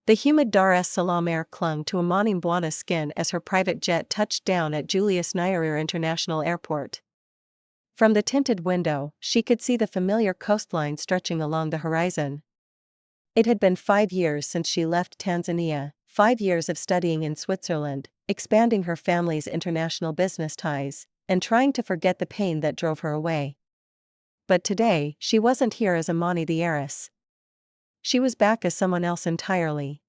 The humid Dar es Salaam air clung to Amani Mbwana's skin as her private jet touched down at Julius Nyerere International Airport. From the tinted window, she could see the familiar coastline stretching along the horizon. It had been 5 years since she left Tanzania, 5 years of studying in Switzerland, expanding her family's international business ties, and trying to forget the pain that drove her away. But today, she wasn't here as Amani the heiress. She was back as someone else entirely.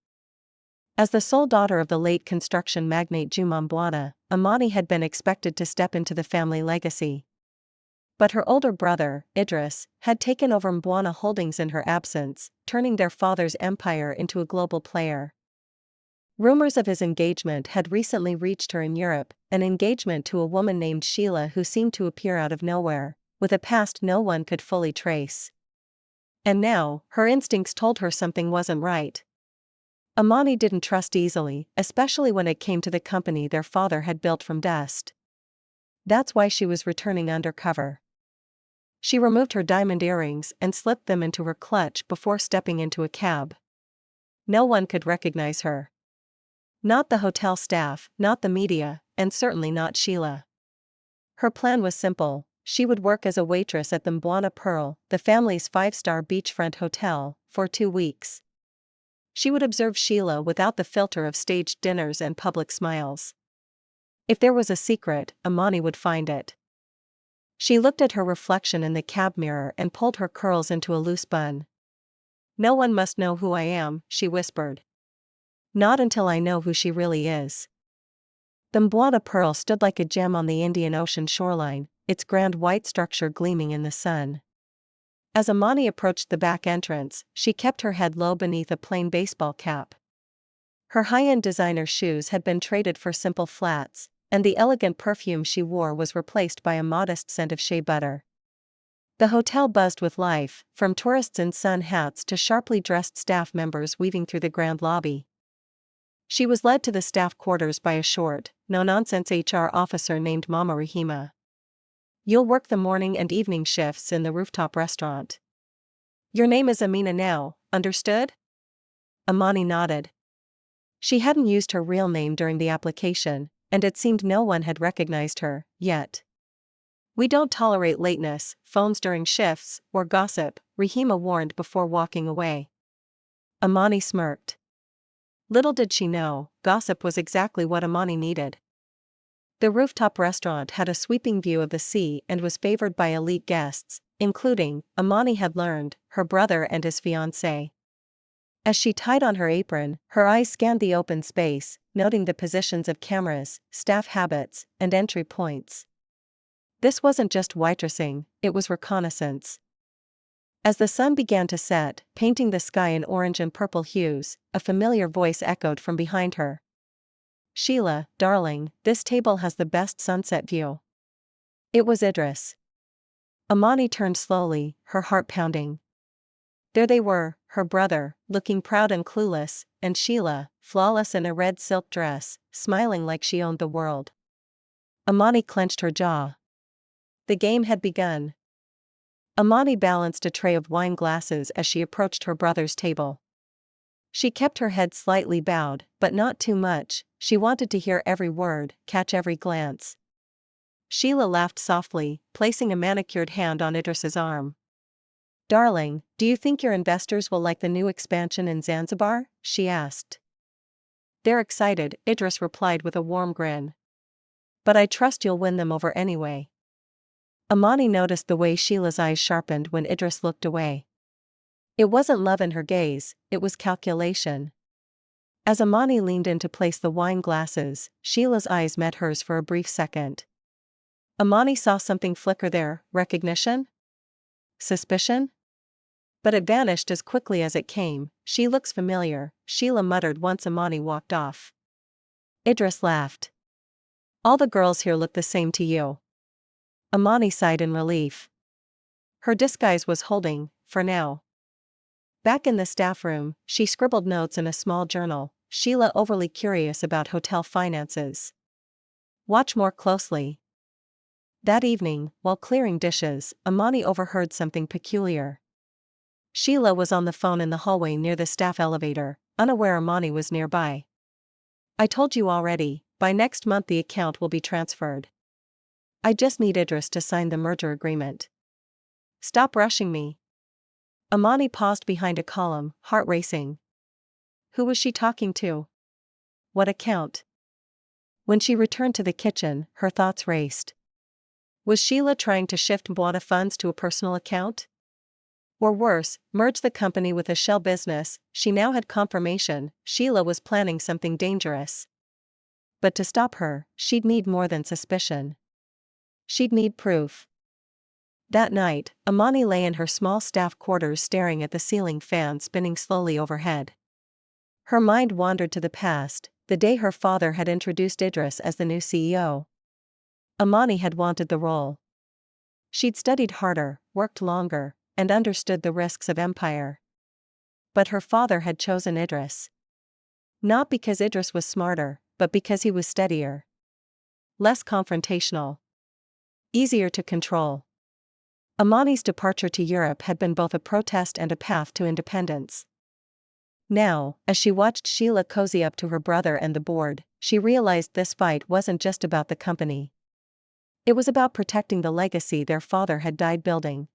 As the sole daughter of the late construction magnate Juma Mbwana, Amani had been expected to step into the family legacy. But her older brother, Idris, had taken over Mbwana Holdings in her absence, turning their father's empire into a global player. Rumors of his engagement had recently reached her in Europe, an engagement to a woman named Sheila who seemed to appear out of nowhere, with a past no one could fully trace. And now, her instincts told her something wasn't right. Amani didn't trust easily, especially when it came to the company their father had built from dust. That's why she was returning undercover. She removed her diamond earrings and slipped them into her clutch before stepping into a cab. No one could recognize her. Not the hotel staff, not the media, and certainly not Sheila. Her plan was simple. She would work as a waitress at the Mbwana Pearl, the family's 5-star beachfront hotel, for 2 weeks. She would observe Sheila without the filter of staged dinners and public smiles. If there was a secret, Amani would find it. She looked at her reflection in the cab mirror and pulled her curls into a loose bun. "No one must know who I am," she whispered. "Not until I know who she really is." The Mbwana Pearl stood like a gem on the Indian Ocean shoreline, its grand white structure gleaming in the sun. As Amani approached the back entrance, she kept her head low beneath a plain baseball cap. Her high-end designer shoes had been traded for simple flats, and the elegant perfume she wore was replaced by a modest scent of shea butter. The hotel buzzed with life, from tourists in sun hats to sharply dressed staff members weaving through the grand lobby. She was led to the staff quarters by a short, no-nonsense HR officer named Mama Rahima. "You'll work the morning and evening shifts in the rooftop restaurant. Your name is Amina now, understood?" Amani nodded. She hadn't used her real name during the application, and it seemed no one had recognized her, yet. "We don't tolerate lateness, phones during shifts, or gossip," Rahima warned before walking away. Amani smirked. Little did she know, gossip was exactly what Amani needed. The rooftop restaurant had a sweeping view of the sea and was favored by elite guests, including, Amani had learned, her brother and his fiancée. As she tied on her apron, her eyes scanned the open space, noting the positions of cameras, staff habits, and entry points. This wasn't just waitressing, it was reconnaissance. As the sun began to set, painting the sky in orange and purple hues, a familiar voice echoed from behind her. "Sheila, darling, this table has the best sunset view." It was Idris. Amani turned slowly, her heart pounding. There they were, her brother, looking proud and clueless, and Sheila, flawless in a red silk dress, smiling like she owned the world. Amani clenched her jaw. The game had begun. Amani balanced a tray of wine glasses as she approached her brother's table. She kept her head slightly bowed, but not too much. She wanted to hear every word, catch every glance. Sheila laughed softly, placing a manicured hand on Idris's arm. "Darling, do you think your investors will like the new expansion in Zanzibar?" she asked. "They're excited," Idris replied with a warm grin. "But I trust you'll win them over anyway." Amani noticed the way Sheila's eyes sharpened when Idris looked away. It wasn't love in her gaze, it was calculation. As Amani leaned in to place the wine glasses, Sheila's eyes met hers for a brief second. Amani saw something flicker there, recognition? Suspicion? But it vanished as quickly as it came. "She looks familiar," Sheila muttered once Amani walked off. Idris laughed. "All the girls here look the same to you." Amani sighed in relief. Her disguise was holding, for now. Back in the staff room, she scribbled notes in a small journal, Sheila overly curious about hotel finances. Watch more closely. That evening, while clearing dishes, Amani overheard something peculiar. Sheila was on the phone in the hallway near the staff elevator, unaware Amani was nearby. I told you already, by next month the account will be transferred. I just need Idris to sign the merger agreement. Stop rushing me. Amani paused behind a column, heart racing. Who was she talking to? What account? When she returned to the kitchen, her thoughts raced. Was Sheila trying to shift Mbwana funds to a personal account? Or worse, merge the company with a shell business? She now had confirmation Sheila was planning something dangerous. But to stop her, she'd need more than suspicion. She'd need proof. That night, Amani lay in her small staff quarters staring at the ceiling fan spinning slowly overhead. Her mind wandered to the past, the day her father had introduced Idris as the new CEO. Amani had wanted the role. She'd studied harder, worked longer, and understood the risks of empire. But her father had chosen Idris. Not because Idris was smarter, but because he was steadier. Less confrontational. Easier to control. Amani's departure to Europe had been both a protest and a path to independence. Now, as she watched Sheila cozy up to her brother and the board, she realized this fight wasn't just about the company. It was about protecting the legacy their father had died building.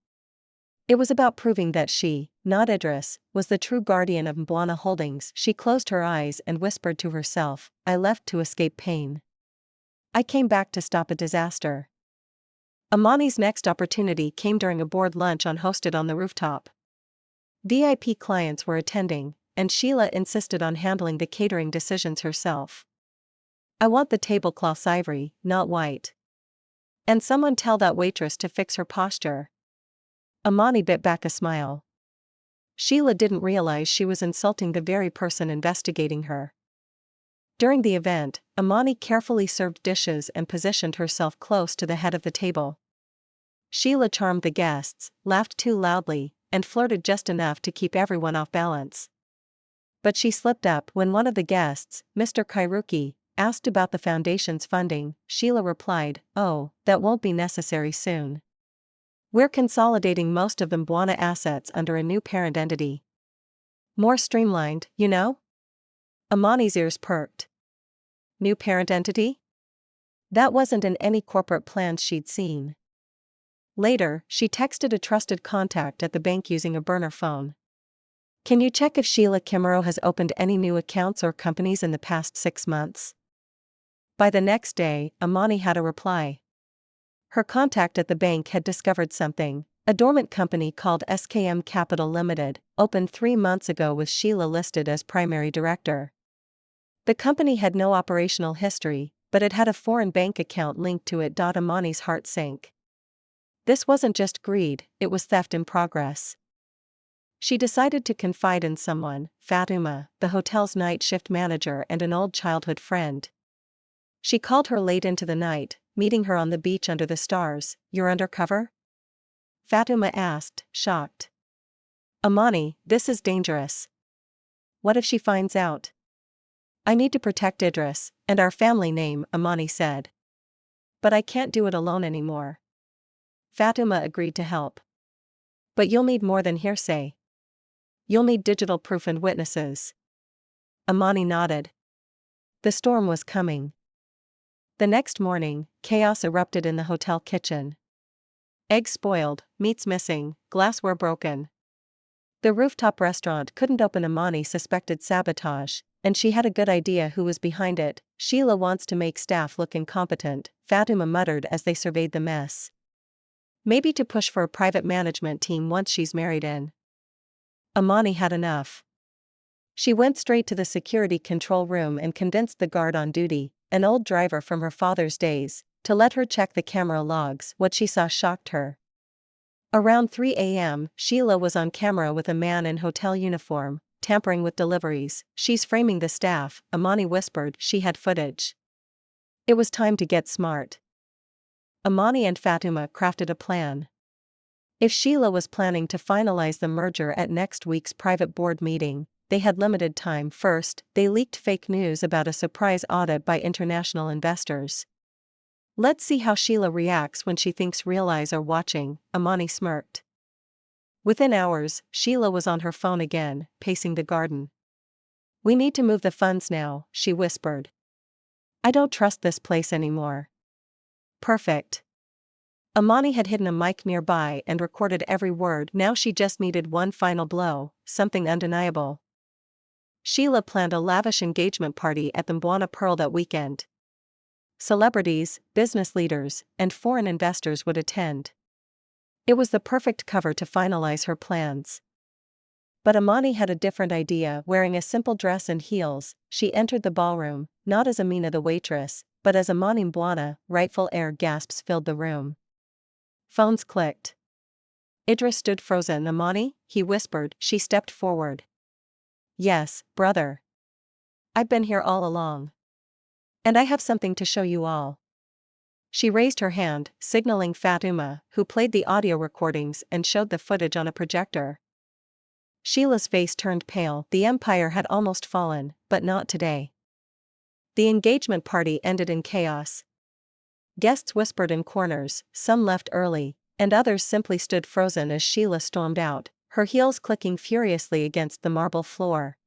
It was about proving that she, not Idris, was the true guardian of Mbwana Holdings. She closed her eyes and whispered to herself, I left to escape pain. I came back to stop a disaster. Amani's next opportunity came during a board lunch hosted on the rooftop. VIP clients were attending, and Sheila insisted on handling the catering decisions herself. I want the tablecloths ivory, not white. And someone tell that waitress to fix her posture. Amani bit back a smile. Sheila didn't realize she was insulting the very person investigating her. During the event, Amani carefully served dishes and positioned herself close to the head of the table. Sheila charmed the guests, laughed too loudly, and flirted just enough to keep everyone off balance. But she slipped up when one of the guests, Mr. Kairuki, asked about the foundation's funding. Sheila replied, "Oh, that won't be necessary soon. We're consolidating most of the Mbwana assets under a new parent entity. More streamlined, you know?" Amani's ears perked. New parent entity? That wasn't in any corporate plans she'd seen. Later, she texted a trusted contact at the bank using a burner phone. Can you check if Sheila Kimuro has opened any new accounts or companies in the past 6 months? By the next day, Amani had a reply. Her contact at the bank had discovered something. A dormant company called SKM Capital Limited, opened 3 months ago with Sheila listed as primary director. The company had no operational history, but it had a foreign bank account linked to it. Amani's heart sank. This wasn't just greed, it was theft in progress. She decided to confide in someone, Fatuma, the hotel's night shift manager and an old childhood friend. She called her late into the night, meeting her on the beach under the stars. You're undercover? Fatuma asked, shocked. Amani, this is dangerous. What if she finds out? I need to protect Idris, and our family name, Amani said. But I can't do it alone anymore. Fatuma agreed to help. But you'll need more than hearsay. You'll need digital proof and witnesses. Amani nodded. The storm was coming. The next morning, chaos erupted in the hotel kitchen. Eggs spoiled, meats missing, glassware broken. The rooftop restaurant couldn't open. Amani suspected sabotage, and she had a good idea who was behind it. Sheila wants to make staff look incompetent, Fatuma muttered as they surveyed the mess. Maybe to push for a private management team once she's married in. Amani had enough. She went straight to the security control room and convinced the guard on duty, an old driver from her father's days, to let her check the camera logs. What she saw shocked her. Around 3 a.m., Sheila was on camera with a man in hotel uniform, tampering with deliveries. She's framing the staff, Amani whispered. She had footage. It was time to get smart. Amani and Fatuma crafted a plan. If Sheila was planning to finalize the merger at next week's private board meeting, they had limited time. First, they leaked fake news about a surprise audit by international investors. Let's see how Sheila reacts when she thinks real eyes are watching, Amani smirked. Within hours, Sheila was on her phone again, pacing the garden. We need to move the funds now, she whispered. I don't trust this place anymore. Perfect. Amani had hidden a mic nearby and recorded every word. Now she just needed one final blow, something undeniable. Sheila planned a lavish engagement party at the Mbwana Pearl that weekend. Celebrities, business leaders, and foreign investors would attend. It was the perfect cover to finalize her plans. But Amani had a different idea. Wearing a simple dress and heels, she entered the ballroom, not as Amina the waitress, but as Amani Mbwana. Rightful heir. Gasps filled the room. Phones clicked. Idris stood frozen. Amani, he whispered. She stepped forward. Yes, brother. I've been here all along. And I have something to show you all. She raised her hand, signaling Fatuma, who played the audio recordings and showed the footage on a projector. Sheila's face turned pale. The empire had almost fallen, but not today. The engagement party ended in chaos. Guests whispered in corners, some left early, and others simply stood frozen as Sheila stormed out, her heels clicking furiously against the marble floor.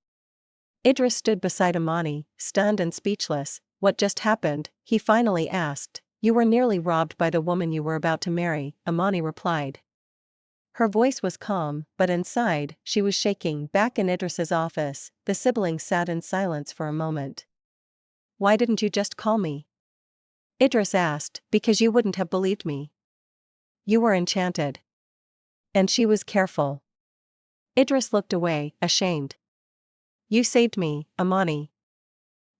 Idris stood beside Amani, stunned and speechless. What just happened? He finally asked. You were nearly robbed by the woman you were about to marry, Amani replied. Her voice was calm, but inside, she was shaking. Back in Idris's office, the siblings sat in silence for a moment. Why didn't you just call me? Idris asked. Because you wouldn't have believed me. You were enchanted. And she was careful. Idris looked away, ashamed. You saved me, Amani.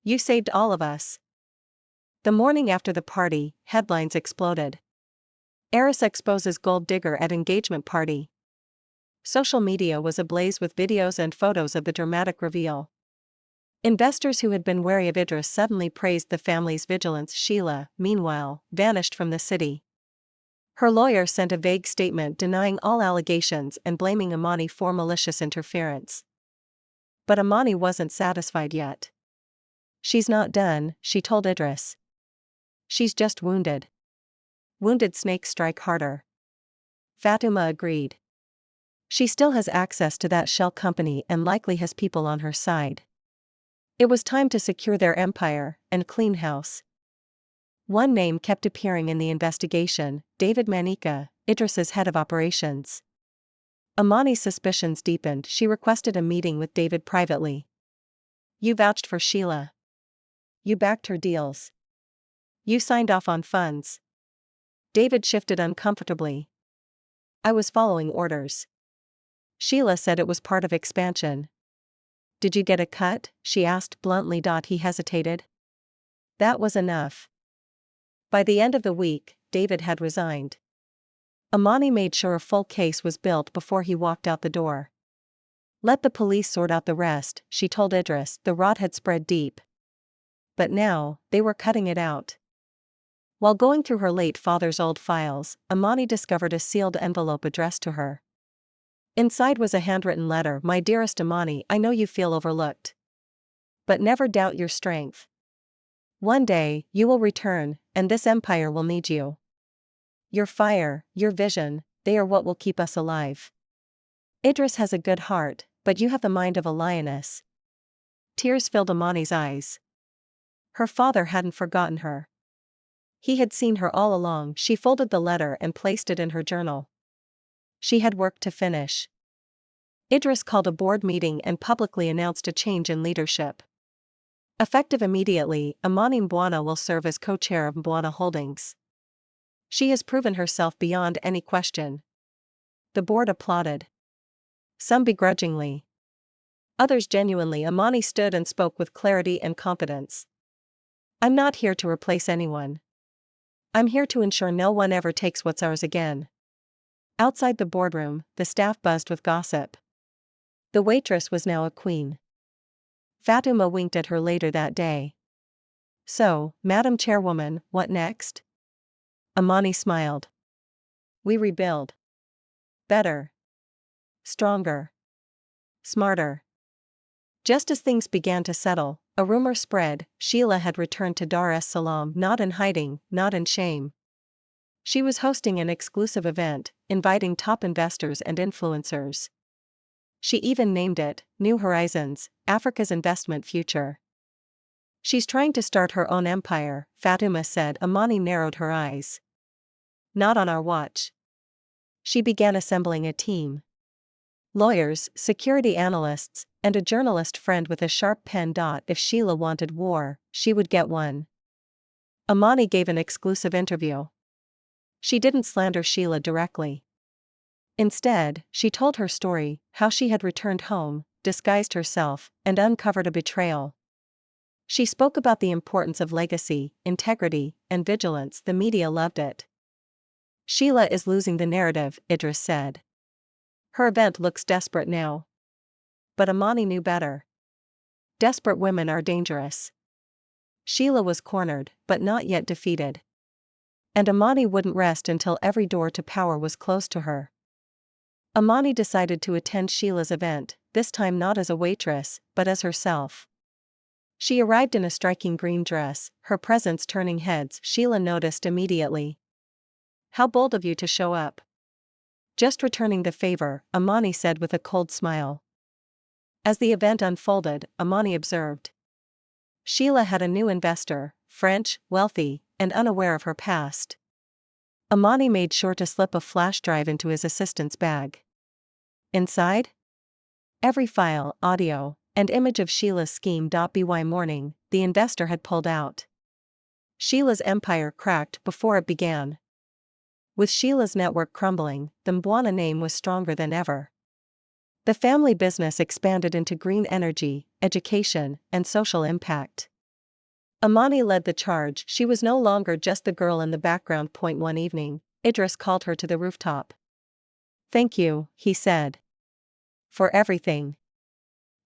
You saved all of us. The morning after the party, headlines exploded. Heiress exposes gold digger at engagement party. Social media was ablaze with videos and photos of the dramatic reveal. Investors who had been wary of Idris suddenly praised the family's vigilance. Sheila, meanwhile, vanished from the city. Her lawyer sent a vague statement denying all allegations and blaming Amani for malicious interference. But Amani wasn't satisfied yet. She's not done, she told Idris. She's just wounded. Wounded snakes strike harder. Fatuma agreed. She still has access to that shell company and likely has people on her side. It was time to secure their empire and clean house. One name kept appearing in the investigation, David Manika, Idris's head of operations. Amani's suspicions deepened. She requested a meeting with David privately. You vouched for Sheila. You backed her deals. You signed off on funds. David shifted uncomfortably. I was following orders. Sheila said it was part of expansion. Did you get a cut? She asked bluntly. He hesitated. That was enough. By the end of the week, David had resigned. Amani made sure a full case was built before he walked out the door. Let the police sort out the rest, she told Idris. The rot had spread deep. But now, they were cutting it out. While going through her late father's old files, Amani discovered a sealed envelope addressed to her. Inside was a handwritten letter. My dearest Amani, I know you feel overlooked. But never doubt your strength. One day, you will return, and this empire will need you. Your fire, your vision, they are what will keep us alive. Idris has a good heart, but you have the mind of a lioness. Tears filled Amani's eyes. Her father hadn't forgotten her. He had seen her all along. She folded the letter and placed it in her journal. She had work to finish. Idris called a board meeting and publicly announced a change in leadership. Effective immediately, Amani Mbwana will serve as co-chair of Mbwana Holdings. She has proven herself beyond any question. The board applauded. Some begrudgingly. Others genuinely. Amani stood and spoke with clarity and competence. I'm not here to replace anyone. I'm here to ensure no one ever takes what's ours again. Outside the boardroom, the staff buzzed with gossip. The waitress was now a queen. Fatuma winked at her later that day. So, Madam Chairwoman, what next? Amani smiled. We rebuild. Better. Stronger. Smarter. Just as things began to settle, a rumor spread. Sheila had returned to Dar es Salaam, not in hiding, not in shame. She was hosting an exclusive event, inviting top investors and influencers. She even named it, New Horizons, Africa's Investment Future. She's trying to start her own empire, Fatuma said. Amani narrowed her eyes. Not on our watch. She began assembling a team. Lawyers, security analysts, and a journalist friend with a sharp pen. If Sheila wanted war, she would get one. Amani gave an exclusive interview. She didn't slander Sheila directly. Instead, she told her story, how she had returned home, disguised herself, and uncovered a betrayal. She spoke about the importance of legacy, integrity, and vigilance. The media loved it. Sheila is losing the narrative, Idris said. Her event looks desperate now. But Amani knew better. Desperate women are dangerous. Sheila was cornered, but not yet defeated. And Amani wouldn't rest until every door to power was closed to her. Amani decided to attend Sheila's event, this time not as a waitress, but as herself. She arrived in a striking green dress, her presence turning heads. Sheila noticed immediately. How bold of you to show up. Just returning the favor, Amani said with a cold smile. As the event unfolded, Amani observed. Sheila had a new investor, French, wealthy, and unaware of her past. Amani made sure to slip a flash drive into his assistant's bag. Inside? Every file, audio, and image of Sheila's scheme. By morning, the investor had pulled out. Sheila's empire cracked before it began. With Sheila's network crumbling, the Mbwana name was stronger than ever. The family business expanded into green energy, education, and social impact. Amani led the charge. She was no longer just the girl in the background. One evening, Idris called her to the rooftop. Thank you, he said. For everything.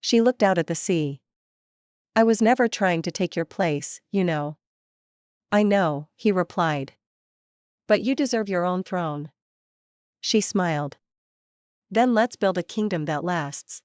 She looked out at the sea. I was never trying to take your place, you know. I know, he replied. But you deserve your own throne. She smiled. Then let's build a kingdom that lasts.